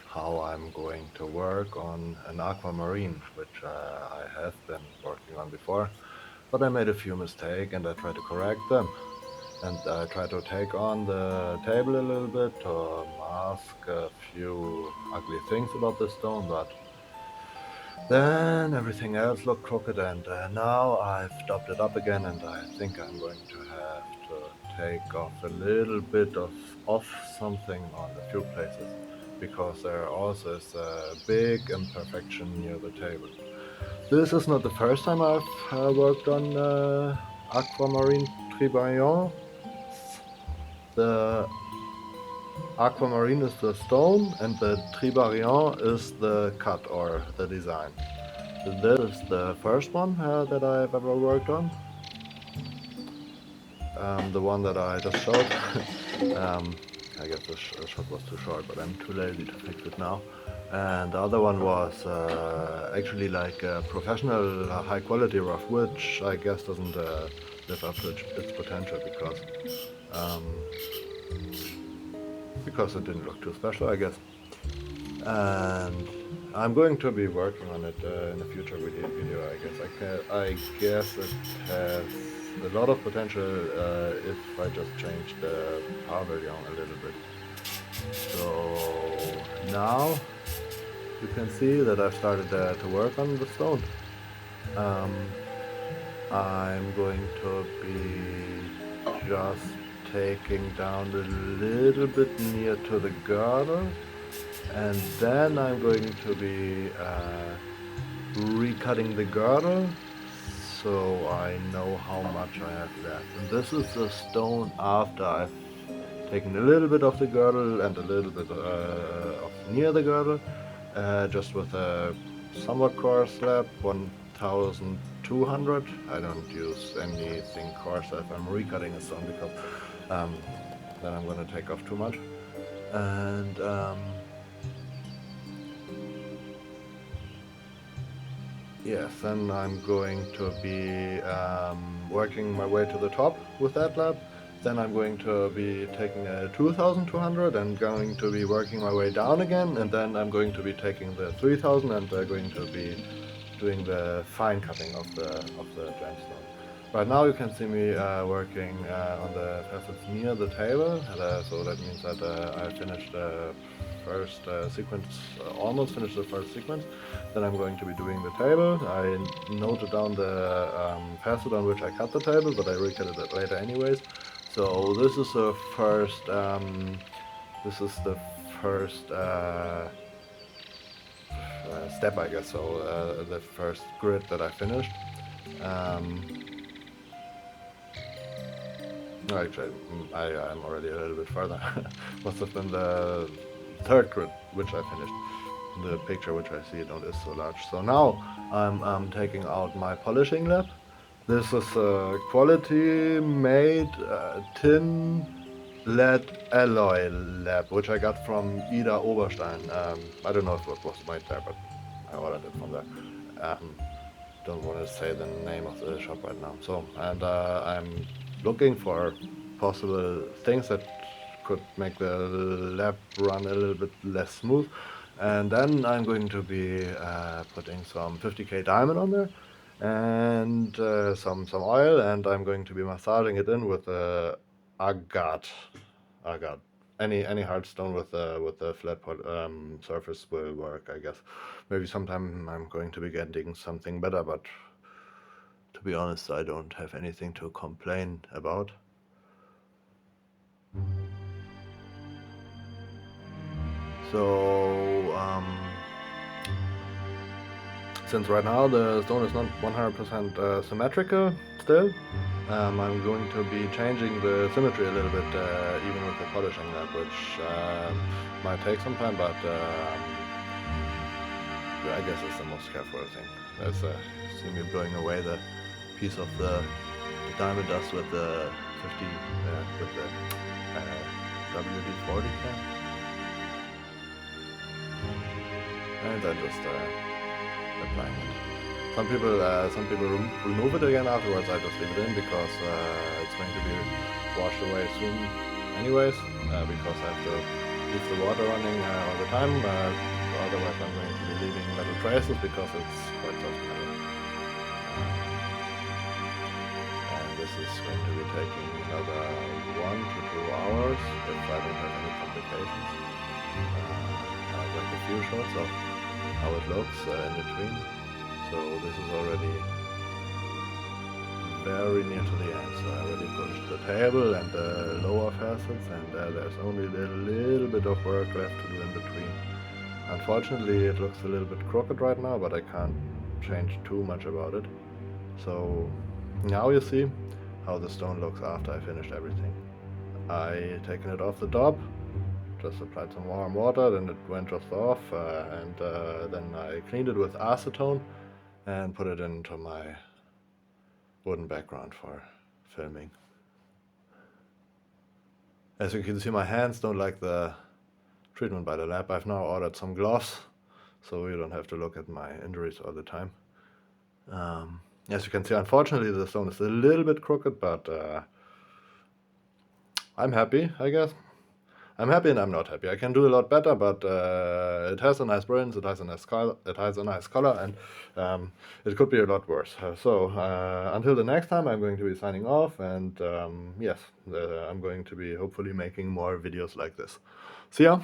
how I'm going to work on an aquamarine, which I have been working on before, but I made a few mistakes and I try to correct them. And I try to take on the table a little bit to mask a few ugly things about the stone, but then everything else looked crooked, and now I've topped it up again, and I think I'm going to have to take off a little bit of something on a few places, because there also is a big imperfection near the table. This is not the first time I've worked on Aquamarine Tribarion. The Aquamarine is the stone, and the Tribarion is the cut or the design. This is the first one that I've ever worked on. The one that I just showed. I guess the shot was too short, but I'm too lazy to fix it now. And the other one was actually like a professional high quality rough, which I guess doesn't live up to its potential because it didn't look too special, I guess. And I'm going to be working on it in a future video. I guess it has a lot of potential if I just change the pavilion a little bit. So now you can see that I've started to work on the stone. I'm going to be just taking down a little bit near to the girdle, and then I'm going to be recutting the girdle so I know how much I have left. And this is the stone after I've taken a little bit of the girdle and a little bit of near the girdle, just with a somewhat coarse slab, 1200. I don't use anything coarse if I'm recutting a stone, because then I'm going to take off too much. And yes, then I'm going to be working my way to the top with that lab. Then I'm going to be taking a 2200 and going to be working my way down again. And then I'm going to be taking the 3000 and going to be doing the fine cutting of the gemstone. Right now you can see me working on the facets near the table. So that means that I finished the first sequence, almost finished the first sequence. Then I'm going to be doing the table. I noted down the facet on which I cut the table, but I recutted it later anyways. So this is the first. Step, I guess. So the first grid that I finished. No, actually, I'm already a little bit further. Must have been the third grid which I finished. The picture which I see don't is so large. So now I'm taking out my polishing lab. This is a quality made tin lead alloy lab, which I got from Ida Oberstein. I don't know if it was made there, but I ordered it from there. Don't want to say the name of the shop right now. So, and I'm looking for possible things that could make the lab run a little bit less smooth. And then I'm going to be putting some 50k diamond on there and some oil, and I'm going to be massaging it in with agate. Agate. Any hard stone with the flat surface will work, I guess. Maybe sometime I'm going to be getting something better, but to be honest, I don't have anything to complain about. So, since right now the stone is not 100% symmetrical still, I'm going to be changing the symmetry a little bit, even with the polishing lab, which might take some time, but I guess it's the most careful thing. Let's see me blowing away the piece of the diamond dust with the 50 with the WD-40 can, and then just applying it. Some people remove it again afterwards. I just leave it in because it's going to be washed away soon anyways, because I have to leave the water running all the time, but otherwise I'm going to be leaving metal traces because it's quite soft metal. And this is going to be taking another 1 to 2 hours if I don't have any complications. I'll make a few shots of how it looks in between. So this is already very near to the end. So I already pushed the table and the lower facets, and there's only a little bit of work left to do in between. Unfortunately, it looks a little bit crooked right now, but I can't change too much about it. So now you see how the stone looks after I finished everything. I taken it off the top, just applied some warm water, then it went just off, and then I cleaned it with acetone and put it into my wooden background for filming. As you can see, my hands don't like the treatment by the lab. I've now ordered some gloves, so you don't have to look at my injuries all the time. As you can see, unfortunately the stone is a little bit crooked, but I'm happy, I guess. I'm happy and I'm not happy. I can do a lot better, but it has a nice brilliance, it has a nice color, and it could be a lot worse. So until the next time, I'm going to be signing off, and yes, I'm going to be hopefully making more videos like this. See ya!